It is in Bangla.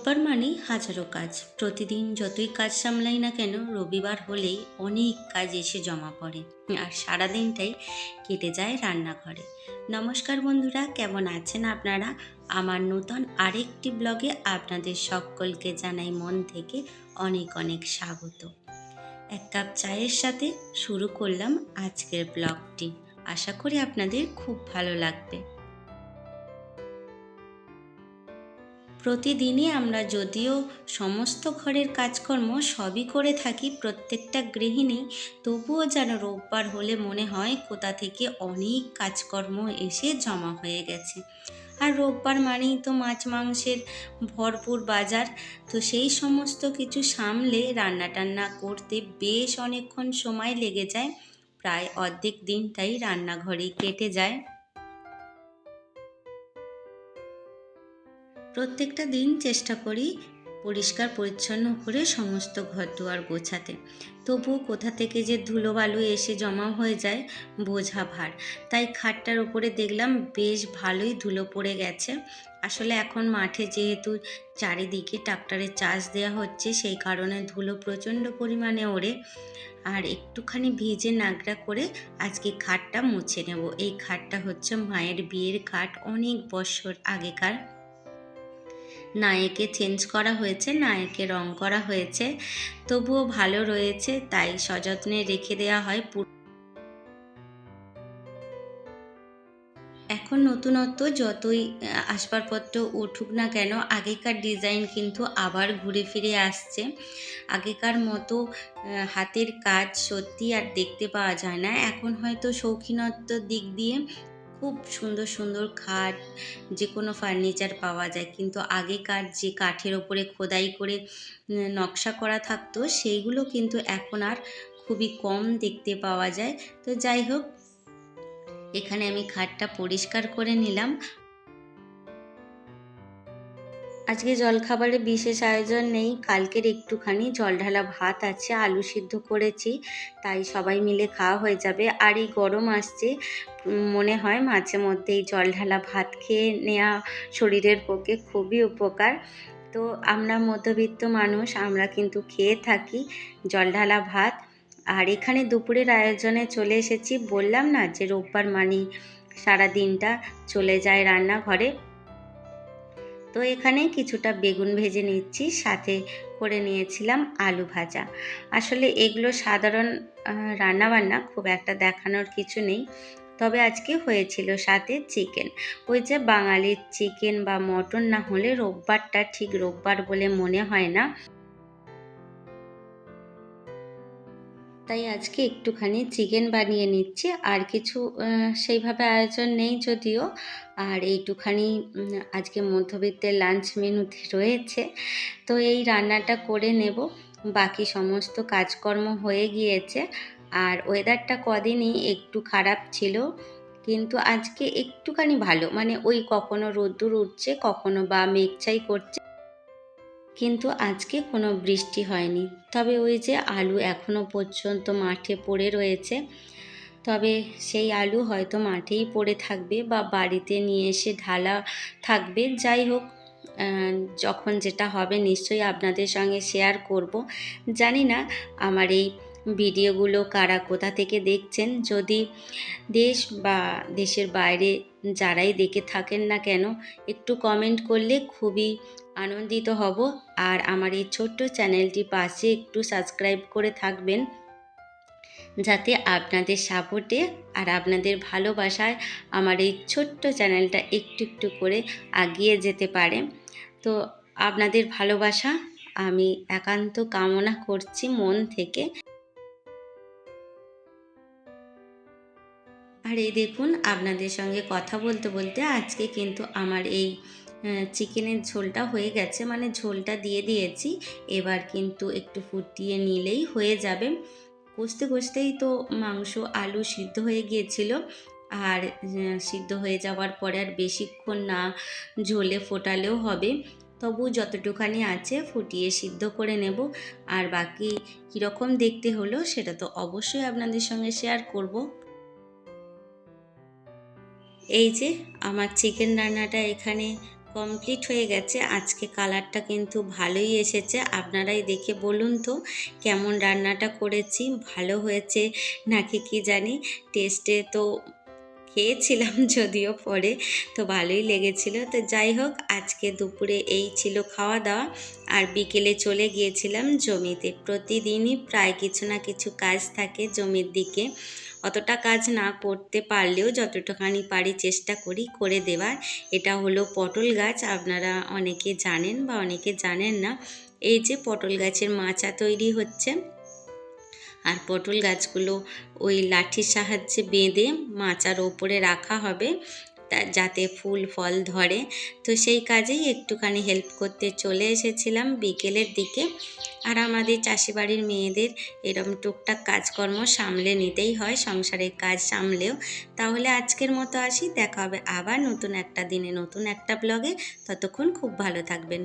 রোববার মানেই হাজারো কাজ। প্রতিদিন যতই কাজ সামলাই না কেন, রবিবার হলেই অনেক কাজ এসে জমা পড়ে আর সারাদিনটাই কেটে যায় রান্নাঘরে। নমস্কার বন্ধুরা, কেমন আছেন আপনারা? আমার নতুন আরেকটি ব্লগে আপনাদের সকলকে জানাই মন থেকে অনেক অনেক স্বাগত। এক কাপ চায়ের সাথে শুরু করলাম আজকের ব্লগটি। আশা করি আপনাদের খুব ভালো লাগবে। প্রতিদিনই আমরা যদিও সমস্ত ঘরের কাজকর্ম সবই করে থাকি প্রত্যেকটা গৃহিণী, তবুও যেন রোববার হলে মনে হয় কোথা থেকে অনেক কাজকর্ম এসে জমা হয়ে গেছে। আর রোববার মানেই তো মাছ মাংসের ভরপুর বাজার। তো সেই সমস্ত কিছু সামলে রান্না টান্না করতে বেশ অনেকক্ষণ সময় লেগে যায়। প্রায় অর্ধেক দিনটাই রান্নাঘরেই কেটে যায়। প্রত্যেকটা দিন চেষ্টা করি পরিষ্কার পরিচ্ছন্ন করে সমস্ত ঘরদুয়ার গোছাতে, তবুও কোথা থেকে যে ধুলোবালু এসে জমা হয়ে যায় বোঝা ভার। তাই খাটটার ওপরে দেখলাম বেশ ভালোই ধুলো পড়ে গেছে। আসলে এখন মাঠে যেহেতু চারিদিকে ট্রাক্টরে চাষ দেওয়া হচ্ছে, সেই কারণে ধুলো প্রচণ্ড পরিমাণে ওড়ে। আর একটুখানি ভিজে নাগড়া করে আজকে খাটটা মুছে নেব। এই খাটটা হচ্ছে মায়ের বিয়ের খাট, অনেক বছর আগেকার। না একে চেঞ্জ করা হয়েছে, না একে রং করা হয়েছে, তবুও ভালো রয়েছে, তাই সযত্নে রেখে দেওয়া হয়। এখন নতুনত্ব যতই আসবাবপত্র উঠুক না কেন, আগেকার ডিজাইন কিন্তু আবার ঘুরে ফিরে আসছে। আগেকার মতো হাতের কাজ সত্যি আর দেখতে পাওয়া যায় না। এখন হয়তো শৌখিনত্বর দিক দিয়ে খুব সুন্দর সুন্দর খাট, যে কোনো ফার্নিচার পাওয়া যায়, কিন্তু আগেকার যে কাঠের ওপরে খোদাই করে নকশা করা থাকতো, সেইগুলো কিন্তু এখন আর খুবই কম দেখতে পাওয়া যায়। তো যাই হোক, এখানে আমি খাটটা পরিষ্কার করে নিলাম। আজকে জলখাবারে বিশেষ আয়োজন নেই, কালকের একটুখানি জলঢালা ভাত আছে, আলু সিদ্ধ করেছি, তাই সবাই মিলে খাওয়া হয়ে যাবে। আর এই গরম আসছে, মনে হয় মাঝে মধ্যে এই জলঢালা ভাত খেয়ে নেওয়া শরীরের পক্ষে খুবই উপকার। তো আমরা মধ্যবিত্ত মানুষ, আমরা কিন্তু খেয়ে থাকি জলঢালা ভাত। আর এখানে দুপুরের আয়োজনে চলে এসেছি। বললাম না যে রোববার মানেই সারা দিনটা চলে যায় রান্নাঘরে। তো এখানে কিছুটা বেগুন ভেজে নিচ্ছি, সাথে করে নিয়েছিলাম আলু ভাজা। আসলে এগুলো সাধারণ রান্নাবান্না, খুব একটা দেখানোর কিছু নেই, তবে আজকে হয়েছিল সাথে চিকেন। ওই যে বাঙালির চিকেন বা মটন না হলে রোববারটা ঠিক রোববার বলে মনে হয় না। তাই আজকে একটুখানি চিকেন বানিয়ে নিচ্ছি, আর কিছু সেইভাবে আয়োজন নেই যদিও। আর এইটুখানি আজকে মধ্যবিত্তের লাঞ্চ মেনুতে রয়েছে। তো এই রান্নাটা করে নেব, বাকি সমস্ত কাজকর্ম হয়ে গিয়েছে। আর ওয়েদারটা কদিনই একটু খারাপ ছিল, কিন্তু আজকে একটুখানি ভালো, মানে ওই কখনো রোদ্দুর উঠছে, কখনো বা মেঘছাই করছে, কিন্তু আজকে কোনো বৃষ্টি হয়নি। তবে ওই যে আলু এখনও পর্যন্ত মাঠে পড়ে রয়েছে, তবে সেই আলু হয়তো মাঠেই পড়ে থাকবে বা বাড়িতে নিয়ে এসে ঢালা থাকবে। যাই হোক, যখন যেটা হবে নিশ্চয়ই আপনাদের সঙ্গে শেয়ার করব। জানি না আমার এই ভিডিওগুলো কারা কোথা থেকে দেখছেন। যদি দেশ বা দেশের বাইরে যারাই দেখে থাকেন না কেন, একটু কমেন্ট করলে খুবই আনন্দিত হব। আর আমার এই ছোট্ট চ্যানেলটি পাশে একটু সাবস্ক্রাইব করে থাকবেন, যাতে আপনাদের সাপোর্টে আর আপনাদের ভালোবাসায় আমার এই ছোট্ট চ্যানেলটা একটু একটু করে এগিয়ে যেতে পারে। তো আপনাদের ভালোবাসা আমি একান্ত কামনা করছি মন থেকে। আর এই দেখুন, আপনাদের সঙ্গে কথা বলতে বলতে আজকে কিন্তু আমার এই চিকেনের ঝোলটা হয়ে গেছে, মানে ঝোলটা দিয়ে দিয়েছি। এবার কিন্তু একটু ফুটিয়ে নিলেই হয়ে যাবে। কষতে কষতেই তো মাংস আলু সিদ্ধ হয়ে গিয়েছিল। আর সিদ্ধ হয়ে যাওয়ার পরে আর বেশিক্ষণ না ঝোলে ফোটালেও হবে, তবু যতটুখানি আছে ফুটিয়ে সিদ্ধ করে নেব। আর বাকি কীরকম দেখতে হলো সেটা তো অবশ্যই আপনাদের সঙ্গে শেয়ার করব। এই যে আমার চিকেন রান্নাটা এখানে কমপ্লিট হয়ে গেছে। আজকে কালারটা কিন্তু ভালোই এসেছে। আপনারাই দেখে বলুন তো কেমন রান্নাটা করেছি, ভালো হয়েছে নাকি কি জানি। টেস্টে তো খেয়েছিলাম যদিও পরে, তো ভালোই লেগেছিল। তো যাই হোক, আজকে দুপুরে এই ছিল খাওয়া দাওয়া। আর বিকেলে চলে গিয়েছিলাম জমিতে। প্রতিদিনই প্রায় কিছু না কিছু কাজ থাকে জমির দিকে। অতটা কাজ না করতে পারলেও যতটুখানি পারি চেষ্টা করি করে দেওয়ার। এটা হলো পটল গাছ, আপনারা অনেকে জানেন বা অনেকে জানেন না। এই যে পটল গাছের মাচা তৈরি হচ্ছে, আর পটল গাছগুলো ওই লাঠির সাহায্যে বেঁধে মাচার ওপরে রাখা হবে যাতে ফুল ফল ধরে। তো সেই কাজেই একটুখানি হেল্প করতে চলে এসেছিলাম বিকেলের দিকে। আর আমাদের চাষি বাড়ির মেয়েদের এরম টুকটাক কাজকর্ম সামলে নিতেই হয়, সংসারের কাজ সামলেও। তাহলে আজকের মতো আসি, দেখা হবে আবার নতুন একটা দিনে নতুন একটা ব্লগে। ততক্ষণ খুব ভালো থাকবেন।